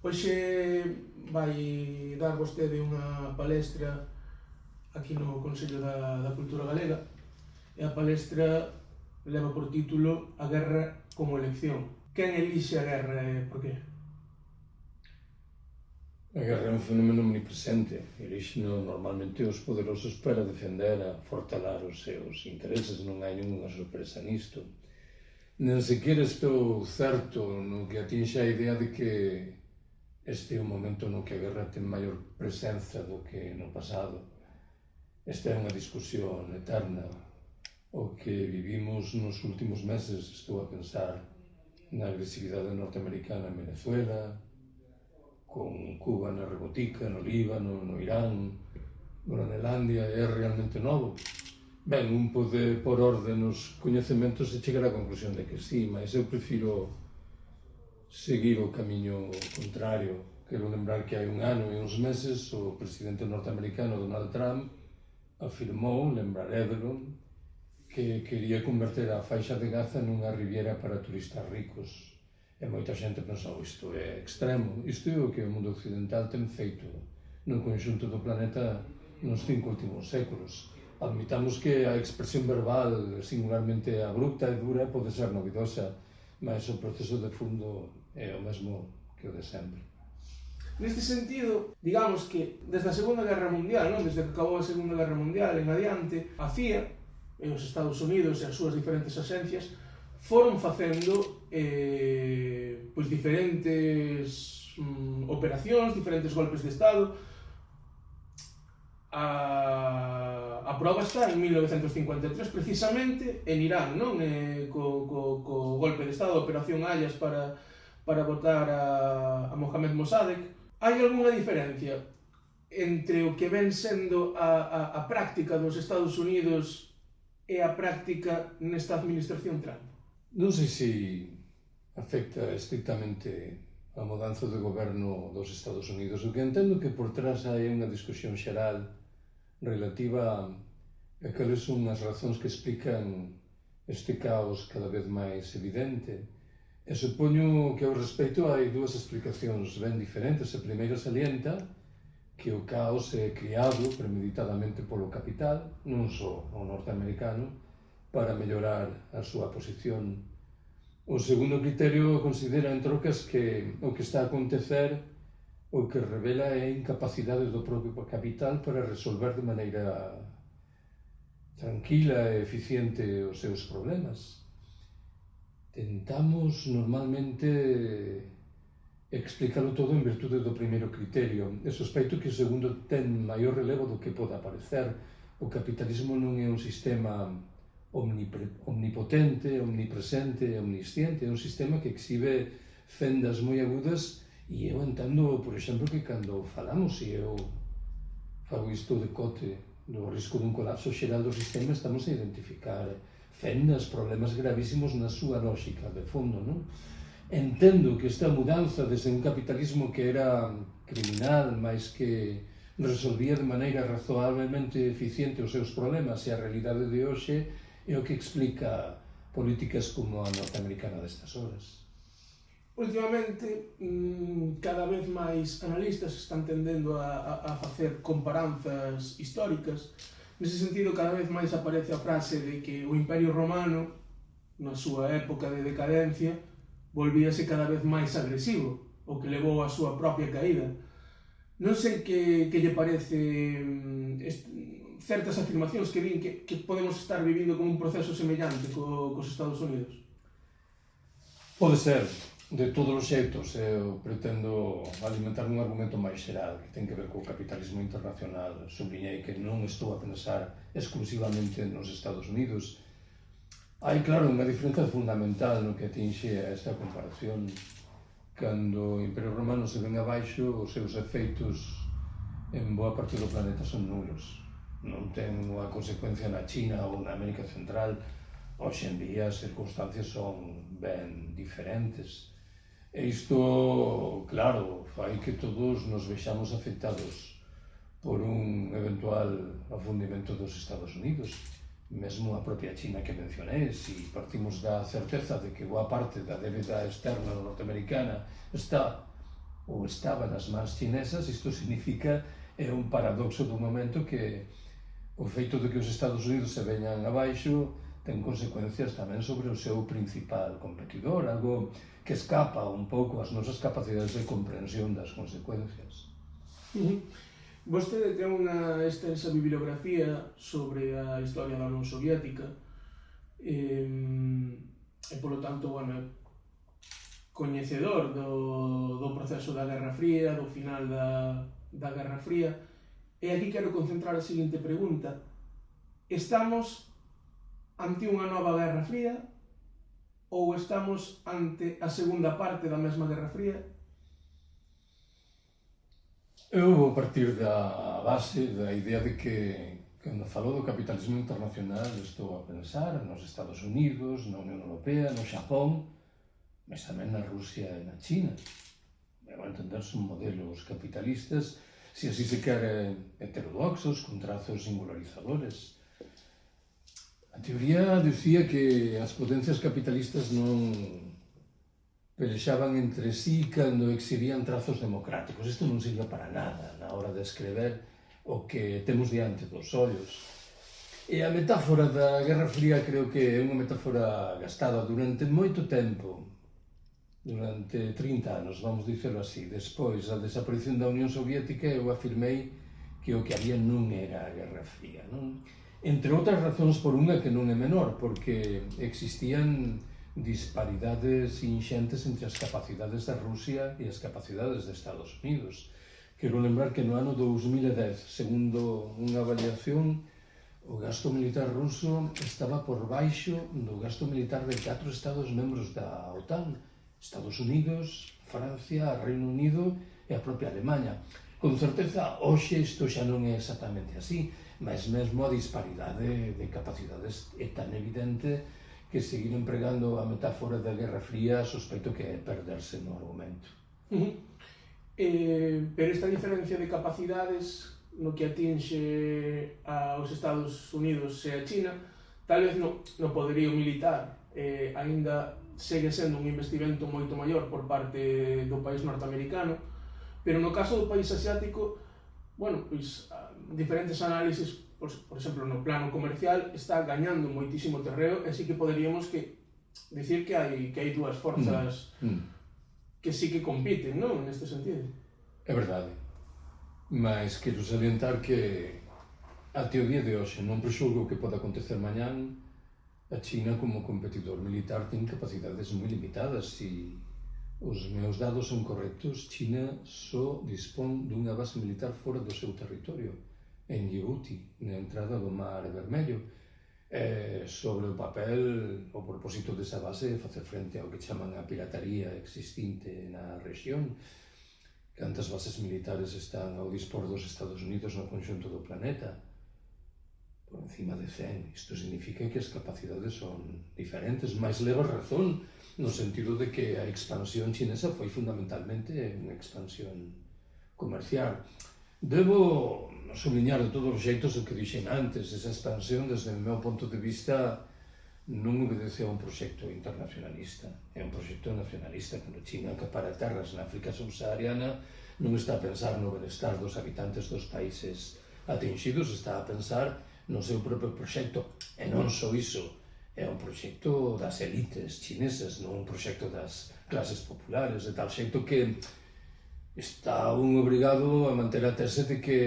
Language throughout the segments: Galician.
Hoxe vai dar vostede unha palestra aquí no Consello da Cultura Galega e a palestra leva por título A guerra como elección. Quen elixe a guerra e por qué? A guerra é un fenómeno omnipresente. Elixeno normalmente os poderosos para defender a fortalar os seus intereses. Non hai ninguna sorpresa nisto. Nen sequera estou certo no que atinxe a idea de que este é un momento no que a guerra ten maior presenza do que no pasado. Esta é unha discusión eterna. O que vivimos nos últimos meses, estou a pensar na agresividade norteamericana en Venezuela, con Cuba na rebotica, no Líbano, no Irán, Groenlandia, é realmente novo. Ben, un pode por orde nos coñecementos e chegar á conclusión de que sí, mas eu prefiro seguir o camiño contrario. Quero lembrar que hai un ano e uns meses o presidente norteamericano Donald Trump afirmou, lembrarédelo, que quería converter a faixa de Gaza nunha riviera para turistas ricos. E moita xente pensou, isto é extremo, isto é o que o mundo occidental ten feito no conxunto do planeta nos 5 últimos séculos. Admitamos que a expresión verbal singularmente abrupta e dura pode ser novidosa, mas o proceso de fundo é o mesmo que o de sempre. Neste sentido, digamos que desde a Segunda Guerra Mundial, non? Desde que acabou a Segunda Guerra Mundial en adiante, a CIA e os Estados Unidos e as súas diferentes axencias foron facendo pois diferentes operacións, diferentes golpes de Estado. A prova está en 1953, precisamente en Irán, non? Co golpe de Estado, a Operación Hayas para botar a Mohamed Mossadegh. Hai algunha diferencia entre o que ven sendo a práctica dos Estados Unidos e a práctica nesta administración Trump? Non sei se afecta estrictamente a mudanza de goberno dos Estados Unidos. O que entendo que por trás hai unha discusión xeral relativa a cales son as razóns que explican este caos cada vez máis evidente. E supoño que ao respecto hai dúas explicacións ben diferentes. A primeira salienta que o caos é criado premeditadamente polo capital, non só o norteamericano, para mellorar a súa posición. O segundo criterio considera en trocas que o que está a acontecer o que revela é a incapacidade do propio capital para resolver de maneira tranquila e eficiente os seus problemas. Tentamos normalmente explicarlo todo en virtude do primeiro criterio. E sospeito que o segundo ten maior relevo do que poda parecer. O capitalismo non é un sistema omnipotente, omnipresente, omnisciente, é un sistema que exhibe fendas moi agudas e eu entendo, por exemplo, que cando falamos, e eu fago isto de cote do risco dun colapso xeral do sistema, estamos a identificar fendas, problemas gravísimos na súa lógica de fondo, non? Entendo que esta mudanza desde un capitalismo que era criminal, mais que resolvía de maneira razoablemente eficiente os seus problemas e a realidade de hoxe é o que explica políticas como a norteamericana destas horas. Últimamente, cada vez máis analistas están tendendo a facer comparanzas históricas. Nese sentido, cada vez máis aparece a frase de que o Imperio Romano, na súa época de decadencia, volvíase cada vez máis agresivo, o que levou á súa propia caída. Non sei que lle parece certas afirmacións que din que podemos estar vivindo como un proceso semellante cos Estados Unidos. Pode ser, de todos os xeitos. Eu pretendo alimentar un argumento máis xeral que ten que ver co capitalismo internacional. Subliñei que non estou a pensar exclusivamente nos Estados Unidos. Hai, claro, unha diferenza fundamental no que atinxe a esta comparación. Cando o Imperio Romano se ven abaixo, os seus efeitos en boa parte do planeta son nulos. Non ten unha consecuencia na China ou na América Central. Hoxe en día as circunstancias son ben diferentes. E isto, claro, fai que todos nos vexamos afectados por un eventual afundimento dos Estados Unidos. Mesmo a propia China que mencionei, se partimos da certeza de que boa parte da débeda externa norteamericana está ou estaba nas mans chinesas. Isto significa, é un paradoxo do momento, que o feito de que os Estados Unidos se veñan abaixo ten consecuencias tamén sobre o seu principal competidor, algo que escapa un pouco ás nosas capacidades de comprensión das consecuencias. Vostede ten unha extensa bibliografía sobre a historia da Unión Soviética e, polo tanto, bueno, coñecedor do proceso da Guerra Fría, do final da Guerra Fría. E aquí quero concentrar a seguinte pregunta: estamos ante unha nova Guerra Fría ou estamos ante a segunda parte da mesma Guerra Fría? Eu vou partir da base da idea de que, cando falo do capitalismo internacional, estou a pensar nos Estados Unidos, na Unión Europea, no Xapón, mas tamén na Rusia e na China. Debo entender, son modelos capitalistas, se así se quere, heterodoxos, con trazos singularizadores. A teoría dicía que as potencias capitalistas non pelexaban entre sí cando exhibían trazos democráticos. Isto non sirve para nada na hora de escrever o que temos diante dos ollos. E a metáfora da Guerra Fría creo que é unha metáfora gastada durante moito tempo, durante 30 anos, vamos dicirlo así. Despois da desaparición da Unión Soviética, eu afirmei que o que había non era a Guerra Fría, non? Entre outras razóns, por unha que non é menor, porque existían disparidades inxentes entre as capacidades da Rusia e as capacidades de Estados Unidos. Quero lembrar que no ano 2010, segundo unha avaliación, o gasto militar ruso estaba por baixo do gasto militar de 4 Estados membros da OTAN: Estados Unidos, Francia, Reino Unido e a propia Alemanha. Con certeza, hoxe isto xa non é exactamente así, mas mesmo a disparidade de capacidades é tan evidente que seguir empregando a metáfora da Guerra Fría sospeito que é perderse no argumento. Pero esta diferencia de capacidades no que atinxe aos Estados Unidos e a China, tal vez no poderío militar aínda segue sendo un investimento moito maior por parte do país norteamericano, pero no caso do país asiático, bueno, pois diferentes análisis, por exemplo, no plano comercial, está gañando moitísimo terreo, e sí que poderíamos dicir que hai dúas forzas que sí que compiten, non? Neste sentido. É verdade, mas quero salientar que até o día de hoxe non prexulgo que pode acontecer mañán. A China, como competidor militar, ten capacidades moi limitadas. Se os meus dados son correctos, China só dispón dunha base militar fora do seu territorio, en Djibouti, na entrada do Mar Vermello. Sobre o papel, o propósito desa base é facer frente ao que chaman a pirataría existinte na rexión. Cantas bases militares están ao dispor dos Estados Unidos no conxunto do planeta? Por encima de 100. Isto significa que as capacidades son diferentes, mas leva razón no sentido de que a expansión chinesa foi fundamentalmente unha expansión comercial. Debo subliñar de todos os xeitos o que dixen antes. Esa expansión, desde o meu ponto de vista, non obedece a un proxecto internacionalista, é un proxecto nacionalista. Cando China acapara terras na África subsahariana, non está a pensar no benestar dos habitantes dos países atinxidos, está a pensar no seu propio proxecto. E non só iso, é un proxecto das elites chinesas, non un proxecto das clases populares, de tal xeito que está un obrigado a manter a tese de que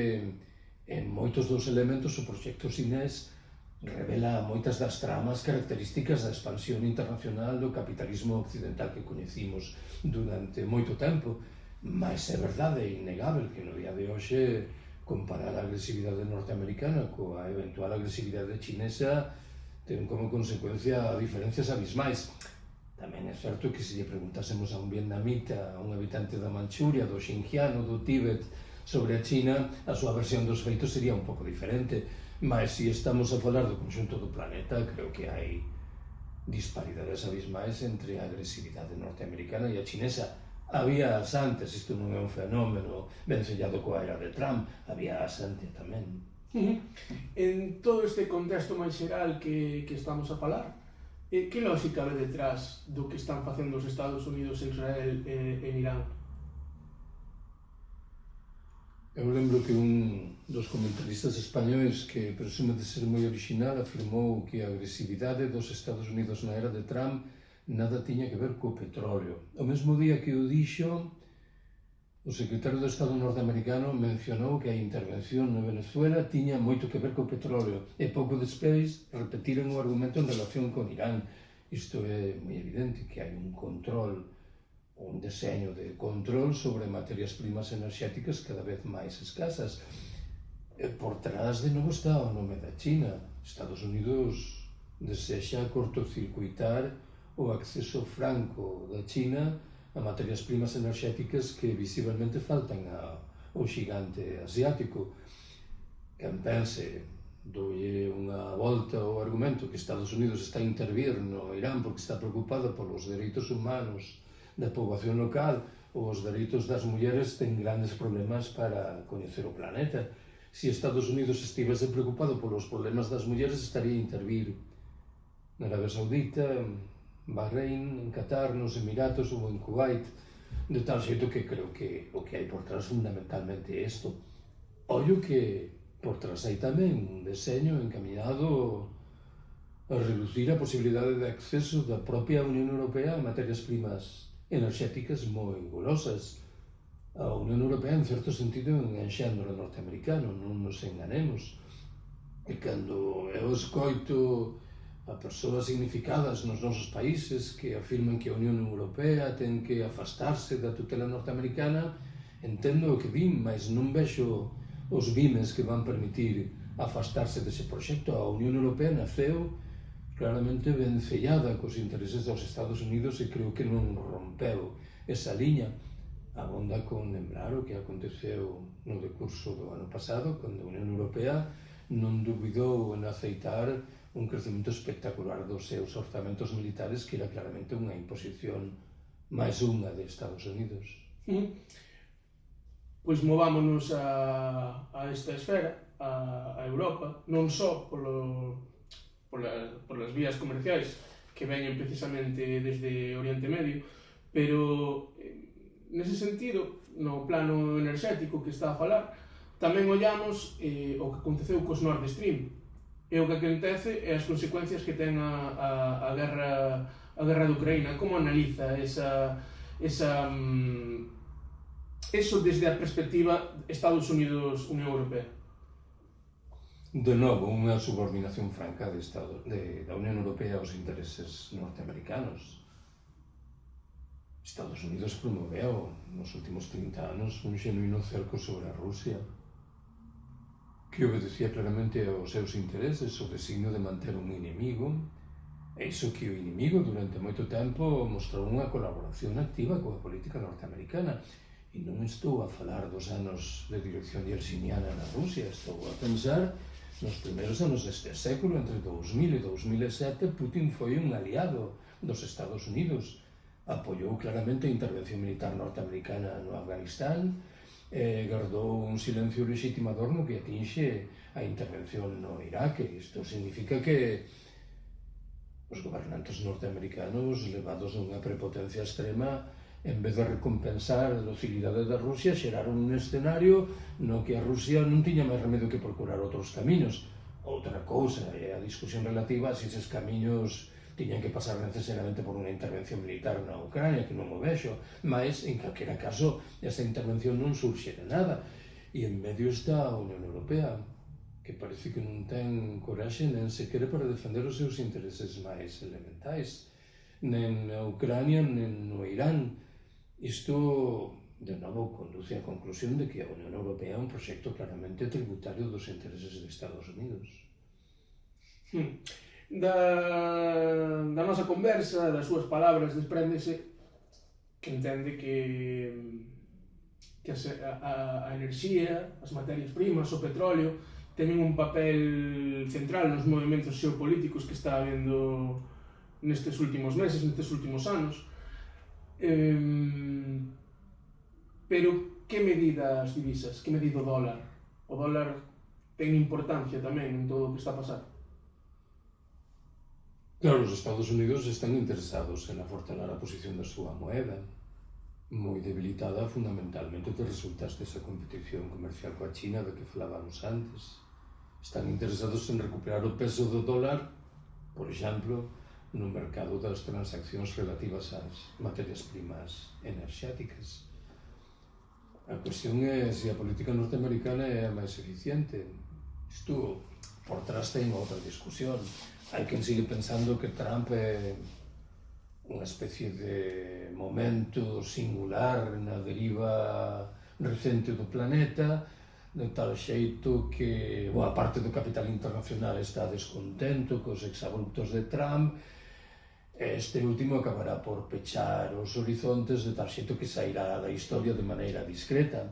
en moitos dos elementos o proxecto chinés revela moitas das tramas características da expansión internacional do capitalismo occidental que coñecimos durante moito tempo. Mas é verdade, é innegável que no día de hoxe comparar a agresividade norteamericana coa eventual agresividade chinesa ten como consecuencia diferencias abismais. Tamén é certo que se lle preguntásemos a un vietnamita, a un habitante da Manchuria, do Xinjiang ou do Tíbet sobre a China, a súa versión dos feitos sería un pouco diferente. Mas se estamos a falar do conxunto do planeta, creo que hai disparidades abismais entre a agresividade norteamericana e a chinesa. Había as antes, isto non é un fenómeno vencellado coa era de Trump, había as antes tamén. En todo este contexto máis xeral que estamos a falar, que lógica ve detrás do que están facendo os Estados Unidos, Israel e Irán? Eu lembro que un dos comentaristas españois que presume de ser moi original afirmou que a agresividade dos Estados Unidos na era de Trump nada tiña que ver co petróleo. O mesmo día que o dixo, o secretario de Estado norteamericano mencionou que a intervención na Venezuela tiña moito que ver co petróleo e pouco despois repetiron o argumento en relación con Irán. Isto é moi evidente que hai un control, un deseño de control sobre materias primas enerxéticas cada vez máis escasas. E por trás de novo está o nome da China. Estados Unidos desexa cortocircuitar o acceso franco da China a materias primas enerxéticas que visiblemente faltan ao xigante asiático. Quen pense, doulle unha volta ao argumento que Estados Unidos está a intervir no Irán porque está preocupado polos dereitos humanos da poboación local ou os dereitos das mulleres, ten grandes problemas para coñecer o planeta. Se Estados Unidos estivese preocupado polos problemas das mulleres, estaría a intervir na Arabia Saudita, en Bahrein, en Qatar, nos Emiratos ou en Kuwait, de tal xeito que creo que o que hai por trás fundamentalmente é isto. Ollo que por trás hai tamén un deseño encaminado a reducir a posibilidade de acceso da propia Unión Europea a materias primas enerxéticas moi golosas. A Unión Europea, en certo sentido, é un enxendro norteamericano, non nos enganemos. E cando eu escoito a persoas significadas nos nosos países que afirman que a Unión Europea ten que afastarse da tutela norteamericana, entendo o que din, mas non vexo os vimes que van permitir afastarse dese proxecto. A Unión Europea naceu claramente vencellada cos intereses dos Estados Unidos e creo que non rompeu esa liña. Abonda con lembrar o que aconteceu no decurso do ano pasado, cando a Unión Europea non dubidou en aceitar un crecemento espectacular dos seus orzamentos militares, que era claramente unha imposición máis unha de Estados Unidos. Pois movámonos a esta esfera, a Europa, non só polas vías comerciais que veñen precisamente desde Oriente Medio, pero nese sentido, no plano enerxético que está a falar, tamén ollamos o que aconteceu cos Nord Stream e o que acontece e as consecuencias que ten a guerra de Ucraína. Como analiza eso desde a perspectiva Estados Unidos-Unión Europea? De novo, unha subordinación franca da Unión Europea aos intereses norteamericanos. Estados Unidos promoveu nos últimos 30 anos un xenuíno cerco sobre a Rusia que obedecía claramente aos seus intereses, o designio de manter un inimigo, e iso que o inimigo durante moito tempo mostrou unha colaboración activa coa política norteamericana. E non estou a falar dos anos de dirección yeltsiniana na Rusia, estou a pensar nos primeiros anos deste século, entre 2000 e 2007, Putin foi un aliado dos Estados Unidos. Apoiou claramente a intervención militar norteamericana no Afganistán e guardou un silencio legitimador no que atinxe a intervención no Irak. Isto significa que os gobernantes norteamericanos, levados a unha prepotencia extrema, en vez de recompensar a docilidade da Rusia, xeraron un escenario no que a Rusia non tiña máis remedio que procurar outros camiños. Outra cousa é a discusión relativa a se eses camiños tiñan que pasar necesariamente por unha intervención militar na Ucrania, que non o vexo, mas, en calquera caso, esa intervención non surxe de nada. E en medio está a Unión Europea, que parece que non ten coraxe nen sequera para defender os seus intereses máis elementais, nen na Ucrania, nen no Irán. Isto, de novo, conduce á conclusión de que a Unión Europea é un proxecto claramente tributario dos intereses de Estados Unidos. Da nosa conversa, das súas palabras, despréndese que entende que a enerxía, as materias primas, o petróleo, teñen un papel central nos movimentos xeopolíticos que está habendo nestes últimos meses, nestes últimos anos. Pero que medida as divisas? Que medida o dólar? O dólar ten importancia tamén en todo o que está a pasar? Claro, os Estados Unidos están interesados en afortalar a posición da súa moeda, moi debilitada fundamentalmente de resultas desa competición comercial coa China de que falábamos antes. Están interesados en recuperar o peso do dólar, por exemplo, no mercado das transaccións relativas ás materias primas enerxéticas. A cuestión é se a política norteamericana é a máis eficiente. Isto, por trás, ten outra discusión. Hai quen sigue pensando que Trump é unha especie de momento singular na deriva recente do planeta, de tal xeito que boa parte do capital internacional está descontento cos exabruptos de Trump. Este último acabará por pechar os horizontes de tal xeito que sairá da historia de maneira discreta.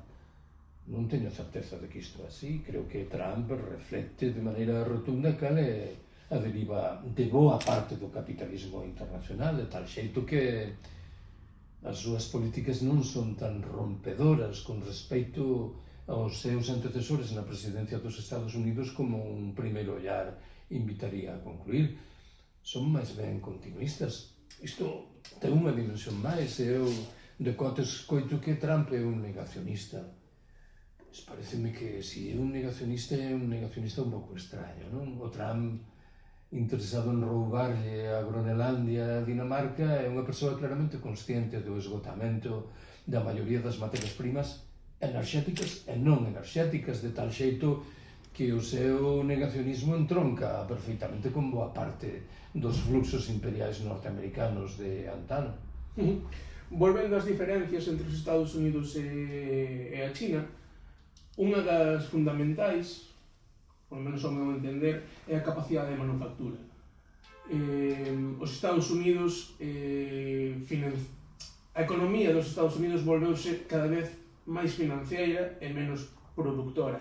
Non teño certeza de que isto é así. Creo que Trump reflecte de maneira rotunda cal é a deriva de boa parte do capitalismo internacional, de tal xeito que as súas políticas non son tan rompedoras con respecto aos seus antecesores na presidencia dos Estados Unidos como un primeiro ollar invitaría a concluir. Son máis ben continuistas. Isto ten unha dimensión máis, e eu de cotes coito que Trump é un negacionista. Pois pareceme que se é un negacionista un pouco extraño, non? O Trump, interesado en roubarlle a Groenlandia a Dinamarca, é unha persoa claramente consciente do esgotamento da maioría das materias primas enerxéticas e non enerxéticas, de tal xeito que o seu negacionismo entronca perfeitamente con boa parte dos fluxos imperiais norteamericanos de antano. Volvendo ás diferencias entre os Estados Unidos e a China, unha das fundamentais, por lo menos ao meu entender, é a capacidade de manufactura. Os Estados Unidos, a economía dos Estados Unidos volveuse cada vez máis financiera e menos productora.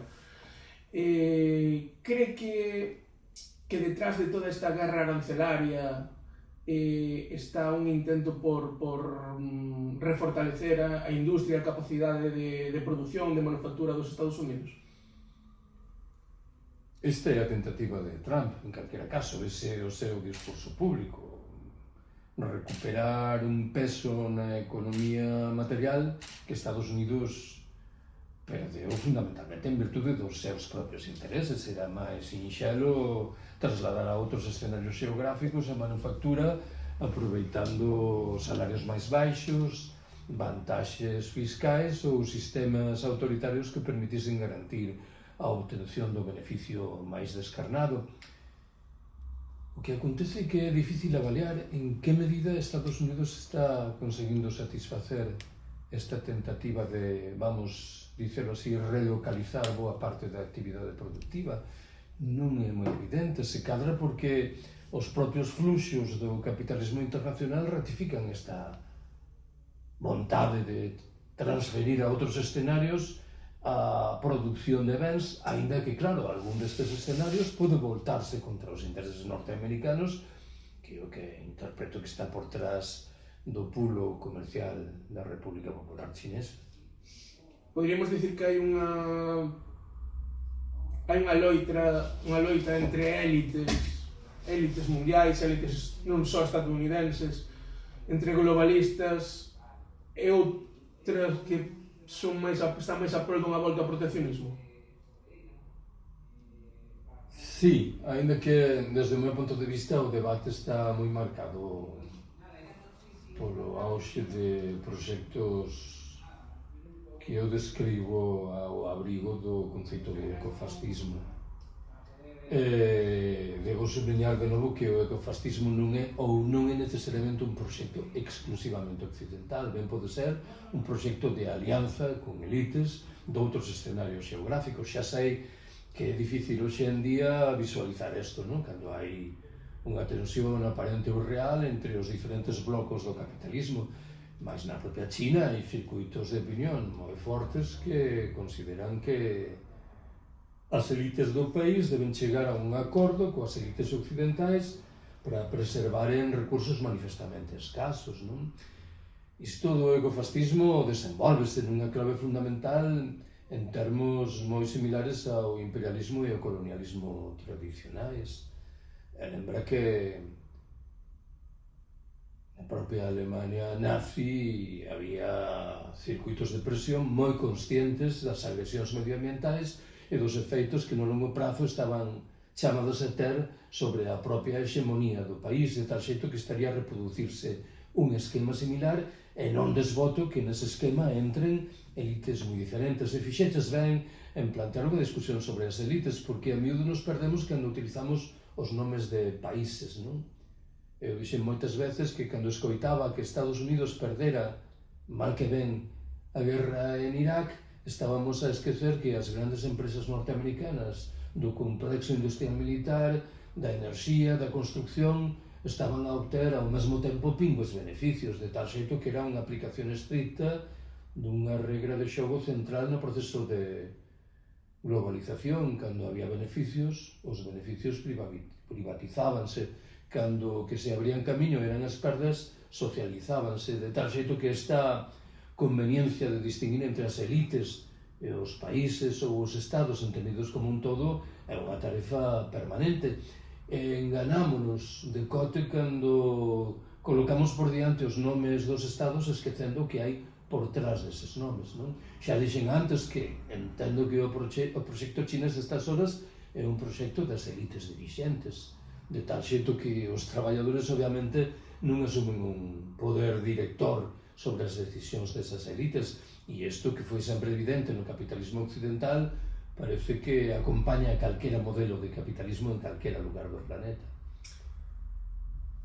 Cree que detrás de toda esta guerra arancelaria está un intento por refortalecer a industria, a capacidade de produción, de manufactura dos Estados Unidos? Esta é a tentativa de Trump, en calquera caso, ese é o seu discurso público. Recuperar un peso na economía material que Estados Unidos perdeu fundamentalmente en virtude dos seus propios intereses. Era máis sinxelo trasladar a outros escenarios xeográficos a manufactura, aproveitando salarios máis baixos, vantaxes fiscais ou sistemas autoritarios que permitisen garantir a obtención do beneficio máis descarnado. O que acontece é que é difícil avaliar en que medida Estados Unidos está conseguindo satisfacer esta tentativa de, vamos dicelo así, relocalizar boa parte da actividade productiva. Non é moi evidente, se cadra porque os propios fluxos do capitalismo internacional ratifican esta vontade de transferir a outros escenarios a produción de bens, aínda que, claro, algún destes escenarios pode voltarse contra os intereses norteamericanos, que é o que interpreto que está por trás do pulo comercial da República Popular Chinesa. Poderíamos dicir que hai unha loita entre élites mundiais, élites non só estadounidenses, entre globalistas e outras que están máis a prol dunha volta ao proteccionismo. Sí, aínda que desde o meu punto de vista o debate está moi marcado polo auxe de proxectos que eu describo ao abrigo do conceito de ecofascismo. Debo subliñar de novo que o ecofascismo non é necesariamente un proxecto exclusivamente occidental, ben pode ser un proxecto de alianza con elites de outros escenarios xeográficos. Xa sei que é difícil hoxe en día visualizar isto, non? Cando hai unha tensión aparente ou real entre os diferentes blocos do capitalismo, mas na propia China hai circuitos de opinión moi fortes que consideran que as elites do país deben chegar a un acordo coas elites occidentais para preservaren recursos manifestamente escasos, non? Isto do ecofascismo desenvolvese nunha clave fundamental en termos moi similares ao imperialismo e ao colonialismo tradicionais. Lembra que a propia Alemania nazi había circuitos de presión moi conscientes das agresións medioambientais e dos efeitos que no longo prazo estaban chamados a ter sobre a propia hexemonía do país, de tal xeito que estaría a reproducirse un esquema similar e non desboto que nese esquema entren elites moi diferentes. E fixeches ben en plantear unha discusión sobre as elites, porque a miúdo nos perdemos cando utilizamos os nomes de países, non? Eu dixen moitas veces que cando escoitaba que Estados Unidos perdera, mal que ben, a guerra en Irak, estábamos a esquecer que as grandes empresas norteamericanas do complexo industrial militar, da enerxía, da construcción, estaban a obter ao mesmo tempo pingües beneficios, de tal xeito que era unha aplicación estricta dunha regra de xogo central no proceso de globalización. Cando había beneficios, os beneficios privatizábanse. Cando que se abrían camiño eran as perdas, socializábanse, de tal xeito que esta conveniencia de distinguir entre as elites e os países ou os estados entendidos como un todo é unha tarefa permanente. Enganámonos de cote cando colocamos por diante os nomes dos estados esquecendo que hai por trás deses nomes, non? Xa dixen antes que entendo que o proxecto chinés destas horas é un proxecto das elites dirixentes, de tal xeito que os traballadores obviamente non asumen un poder director sobre as decisións desas elites, e isto que foi sempre evidente no capitalismo occidental parece que acompaña a calquera modelo de capitalismo en calquera lugar do planeta.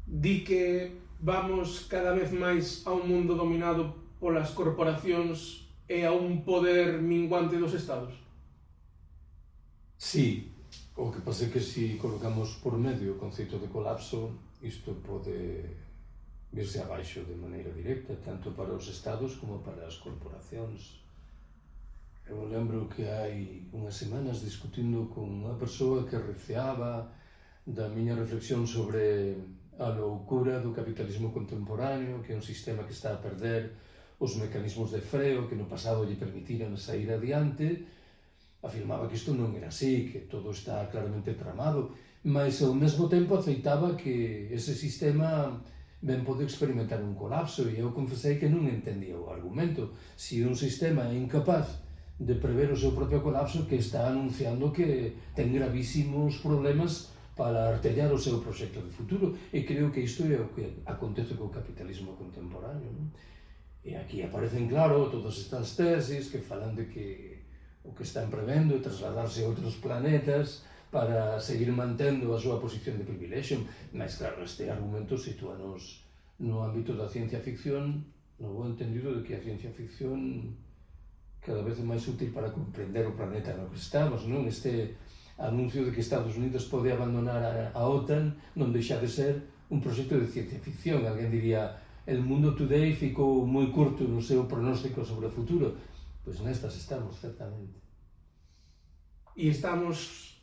Di que vamos cada vez máis a un mundo dominado polas corporacións e a un poder minguante dos estados? Sí. O que pasa é que se colocamos por medio o conceito de colapso, isto pode virse abaixo de maneira directa, tanto para os estados como para as corporacións. Eu lembro que hai unhas semanas discutindo con unha persoa que receaba da miña reflexión sobre a loucura do capitalismo contemporáneo, que é un sistema que está a perder os mecanismos de freo que no pasado lle permitiran sair adiante. Afirmaba que isto non era así, que todo está claramente tramado, mas ao mesmo tempo aceitaba que ese sistema ben pode experimentar un colapso, e eu confesei que non entendía o argumento. Se un sistema é incapaz de prever o seu propio colapso, que está anunciando que ten gravísimos problemas para artellar o seu proxecto de futuro, e creo que isto é o que acontece co capitalismo contemporáneo, non? E aquí aparecen claro todas estas tesis que falan de que o que están prevendo é trasladarse a outros planetas para seguir mantendo a súa posición de privilexio. Mas claro, este argumento sitúanos no ámbito da ciencia ficción, no bo entendido de que a ciencia ficción cada vez é máis útil para comprender o planeta no que estamos, non? Este anuncio de que Estados Unidos pode abandonar a OTAN non deixa de ser un proxecto de ciencia ficción. Alguén diría, el mundo today ficou moi curto no seu pronóstico sobre o futuro. Pois nestas estamos, certamente. E estamos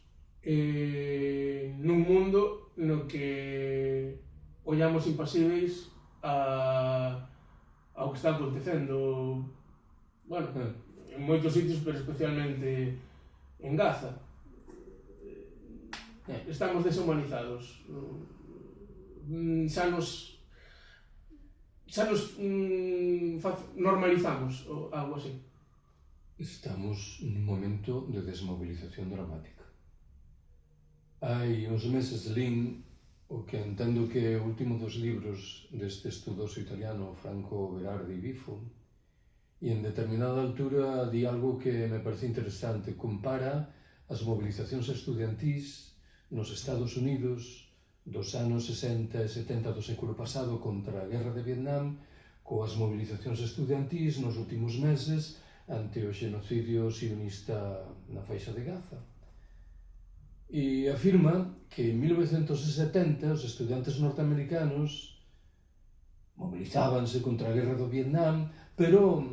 nun mundo no que ollamos impasíveis ao que está acontecendo, bueno, en moitos sitios, pero especialmente en Gaza. Estamos deshumanizados. Xa nos normalizamos, ou algo así. Estamos nun momento de desmovilización dramática. Hai uns meses lín o que entendo que é o último dos libros deste estudoso italiano Franco Berardi Bifo, e en determinada altura di algo que me parece interesante. Compara as movilizacións estudiantís nos Estados Unidos dos anos 60 e 70 do século pasado contra a guerra de Vietnam coas movilizacións estudiantís nos últimos meses ante o xenocidio sionista na faixa de Gaza. E afirma que en 1970 os estudantes norteamericanos movilizábanse contra a guerra do Vietnam, pero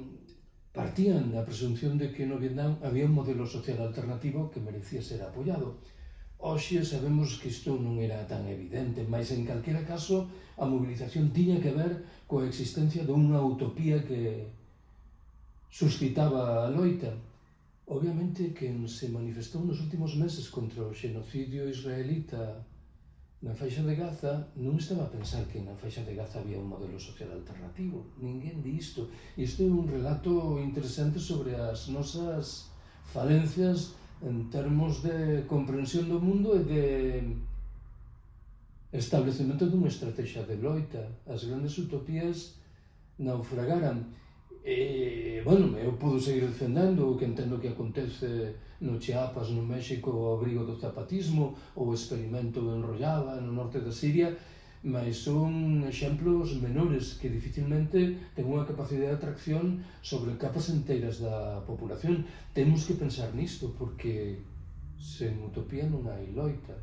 partían da presunción de que no Vietnam había un modelo social alternativo que merecía ser apoiado. Hoxe sabemos que isto non era tan evidente, mas en calquera caso a movilización tiña que ver coa existencia dunha utopía que suscitaba a loita. Obviamente, quen se manifestou nos últimos meses contra o xenocidio israelita Na faixa de Gaza non estaba a pensar que na faixa de Gaza había un modelo social alternativo. Ninguén di isto. Isto é un relato interesante sobre as nosas falencias en termos de comprensión do mundo e de establecemento dunha estrategia de loita. As grandes utopías naufragaran. Bueno, eu podo seguir defendendo o que entendo que acontece no Chiapas, no México, o abrigo do zapatismo, ou o experimento en Rojava, no norte da Siria, mas son exemplos menores que dificilmente ten unha capacidade de atracción sobre capas enteiras da populación. Temos que pensar nisto, porque sen utopía non hai loita.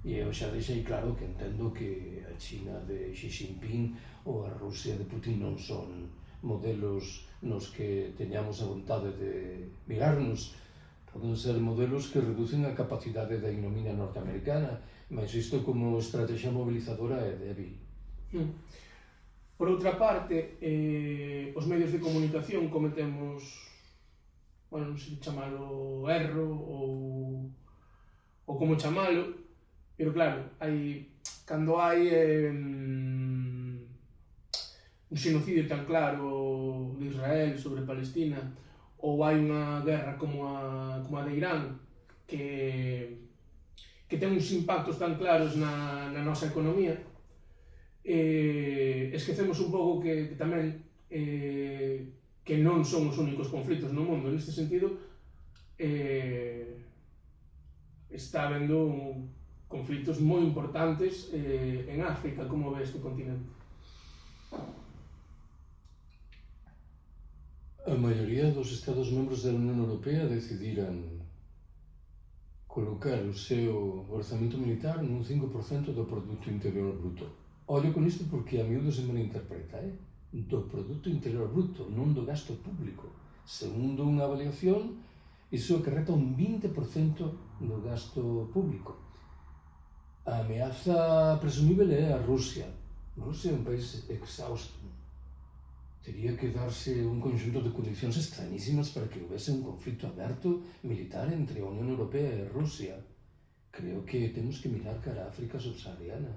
E eu xa deixei claro que entendo que a China de Xi Jinping ou a Rusia de Putin non son modelos nos que teñamos a vontade de mirarnos. Poden ser modelos que reducen a capacidade da ignominia norteamericana, mas isto como estrategia mobilizadora é débil. Por outra parte, os medios de comunicación cometemos, bueno, non sei chamalo erro ou como chamalo, pero claro, cando hai un xenocidio tan claro de Israel sobre Palestina, ou hai unha guerra como a de Irán, que ten uns impactos tan claros na nosa economía, esquecemos un pouco que tamén que non son os únicos conflitos no mundo. Neste sentido, está habendo conflitos moi importantes en África. Como ve este continente? A maioría dos Estados membros da Unión Europea decidiran colocar o seu orzamento militar nun 5% do Produto Interior Bruto. Ollo con isto porque a miúdo se malinterpreta, do Produto Interior Bruto, non do gasto público. Segundo unha avaliación, iso acarreta un 20% do gasto público. A ameaza presumível é a Rusia. Rusia é un país exhausto. Tería que darse un conxunto de condicións extrañísimas para que houvese un conflito aberto militar entre a Unión Europea e Rusia. Creo que temos que mirar cara a África subsahariana.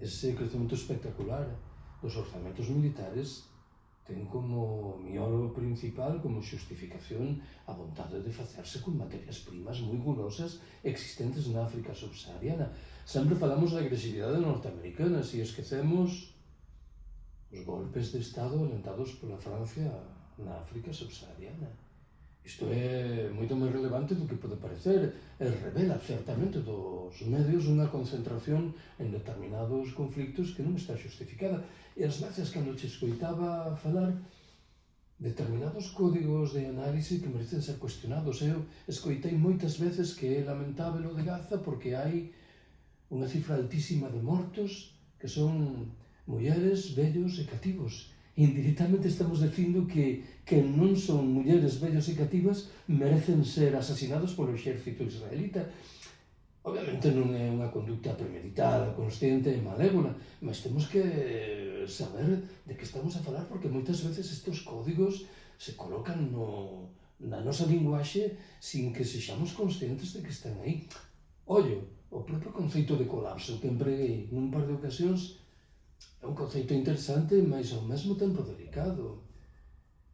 Ese crecemento espectacular dos orzamentos militares ten como miolo principal, como xustificación, a vontade de facerse con materias primas moi gulosas existentes na África subsahariana. Sempre falamos da agresividade norteamericana, se esquecemos os golpes de Estado alentados pola Francia na África subsahariana. Isto é moito máis relevante do que pode parecer, e revela certamente dos medios unha concentración en determinados conflictos que non está xustificada. E as veces, cando te escoitaba falar, determinados códigos de análise que merecen ser cuestionados. Eu escoitei moitas veces que é lamentable o de Gaza porque hai unha cifra altísima de mortos que son mulleres, vellos e cativos. Indirectamente estamos dicindo que non son mulleres, vellos e cativas merecen ser asasinados polo exército israelita. Obviamente non é unha conducta premeditada, consciente e malévola, mas temos que saber de que estamos a falar porque moitas veces estes códigos se colocan na nosa linguaxe sin que sexamos conscientes de que están aí. Ollo, o propio conceito de colapso que empreguei nun par de ocasións é un conceito interesante, mas ao mesmo tempo delicado.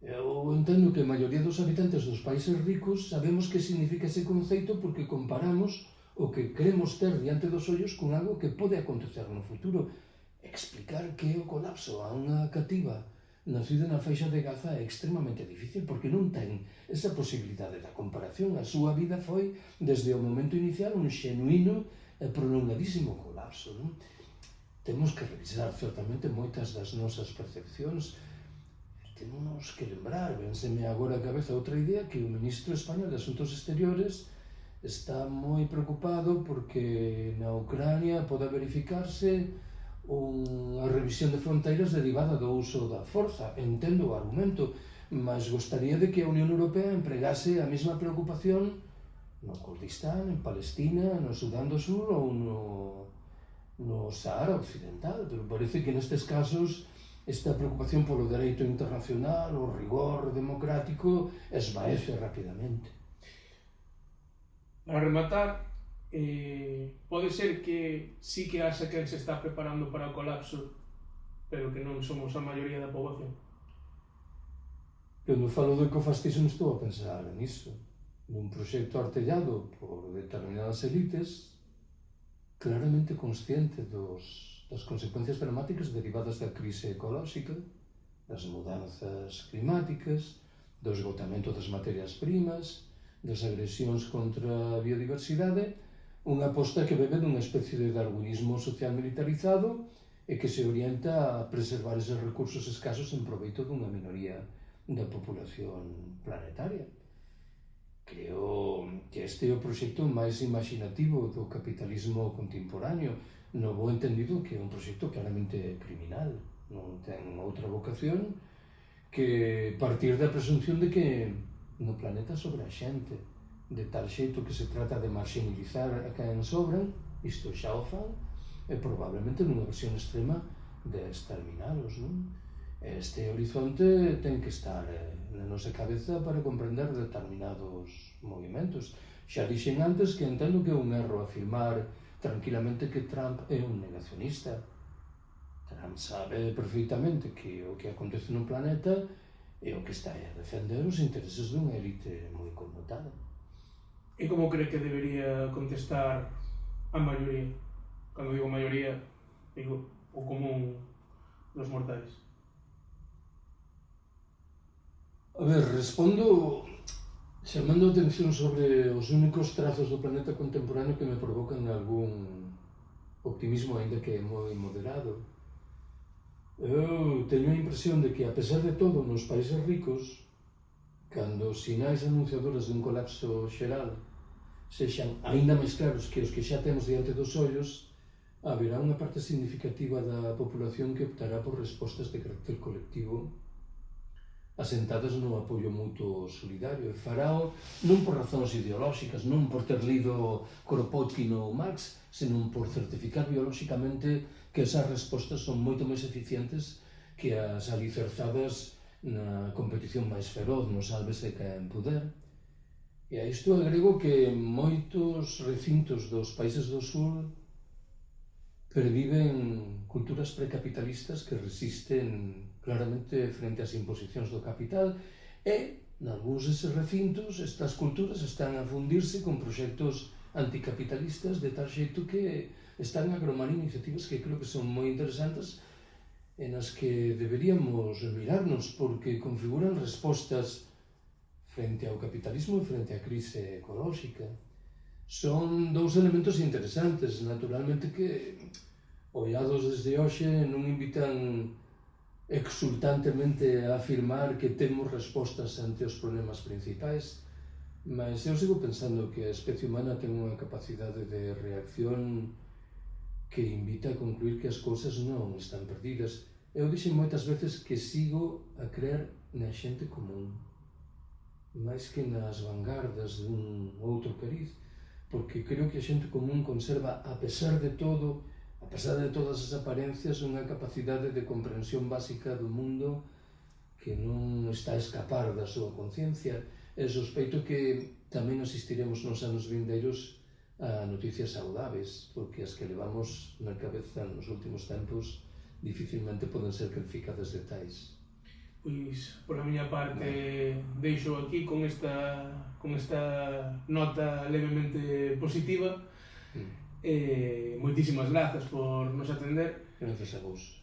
Eu entendo que a maioría dos habitantes dos países ricos sabemos que significa ese conceito porque comparamos o que queremos ter diante dos ollos con algo que pode acontecer no futuro. Explicar que é o colapso a unha cativa nacida na faixa de Gaza é extremamente difícil porque non ten esa posibilidade da comparación. A súa vida foi, desde o momento inicial, un xenuíno e prolongadísimo colapso. Temos que revisar certamente moitas das nosas percepcións. Temos que lembrar, vénseme agora a cabeza outra idea, que o ministro español de Asuntos Exteriores está moi preocupado porque na Ucrania pode verificarse unha revisión de fronteiras derivada do uso da forza. Entendo o argumento, mas gostaría de que a Unión Europea empregase a mesma preocupación no Kurdistán, en Palestina, no Sudán do Sur ou no Sahara Occidental, pero parece que nestes casos esta preocupación polo dereito internacional, o rigor democrático, esvaece rapidamente. Para rematar, Pode ser que sí que haxa quen se está preparando para o colapso, pero que non somos a maioría da poboación. Cando falo de ecofascismo estou a pensar nisso, nun proxecto artellado por determinadas elites claramente consciente das consecuencias dramáticas derivadas da crise ecolóxica, das mudanzas climáticas, do esgotamento das materias primas, das agresións contra a biodiversidade, unha aposta que bebe dunha especie de darwinismo social militarizado e que se orienta a preservar eses recursos escasos en proveito dunha minoría da populación planetaria. Creo que este é o proxecto máis imaginativo do capitalismo contemporáneo, no bo entendido que é un proxecto claramente criminal, non ten outra vocación que partir da presunción de que no planeta sobra xente, de tal xeito que se trata de marginalizar a quen sobran, isto xa o fan, e probablemente nunha versión extrema de exterminalos, non? Este horizonte ten que estar na nosa cabeza para comprender determinados movimentos. Xa dixen antes que entendo que é un erro afirmar tranquilamente que Trump é un negacionista. Trump sabe perfeitamente que o que acontece no planeta é o que está a defender os intereses dunha élite moi connotada. E como cree que debería contestar a maioría? Cando digo maioría, digo o común dos mortais. A ver, respondo chamando a atención sobre os únicos trazos do planeta contemporáneo que me provocan algún optimismo, aínda que é moi moderado. Eu teño a impresión de que, a pesar de todo, nos países ricos, cando os sinais anunciadores dun colapso xeral sexan aínda máis claros que os que xa temos diante dos ollos, haberá unha parte significativa da populación que optará por respostas de carácter colectivo asentadas no apoio mutuo solidario, e farao non por razóns ideolóxicas, non por ter lido Kropotkin ou Marx, senón por certificar biolóxicamente que esas respostas son moito máis eficientes que as alicerzadas na competición máis feroz, no sálvese quen puder. E a isto agrego que moitos recintos dos países do sur perviven culturas precapitalistas que resisten claramente frente ás imposicións do capital e, nalgúns deses recintos, estas culturas están a fundirse con proxectos anticapitalistas de tal xeito que están a agromar iniciativas que creo que son moi interesantes e nas que deberíamos mirarnos porque configuran respostas frente ao capitalismo e frente á crise ecolóxica. Son dous elementos interesantes, naturalmente que, ollados desde hoxe, non invitan exultantemente a afirmar que temos respostas ante os problemas principais, mas eu sigo pensando que a especie humana ten unha capacidade de reacción que invita a concluir que as cousas non están perdidas. Eu dixen moitas veces que sigo a creer na xente común, máis que nas vanguardas dun outro cariz, porque creo que a xente común conserva, a pesar de todo, a pesar de todas as aparencias, unha capacidade de comprensión básica do mundo que non está a escapar da súa conciencia. E sospeito que tamén asistiremos nos anos vindeiros a noticias saudáveis, porque as que levamos na cabeza nos últimos tempos dificilmente poden ser calificadas de tais. Pois, por a miña parte, deixo aquí con esta nota levemente positiva. Moitísimas grazas por nos atender. Gracias a vos.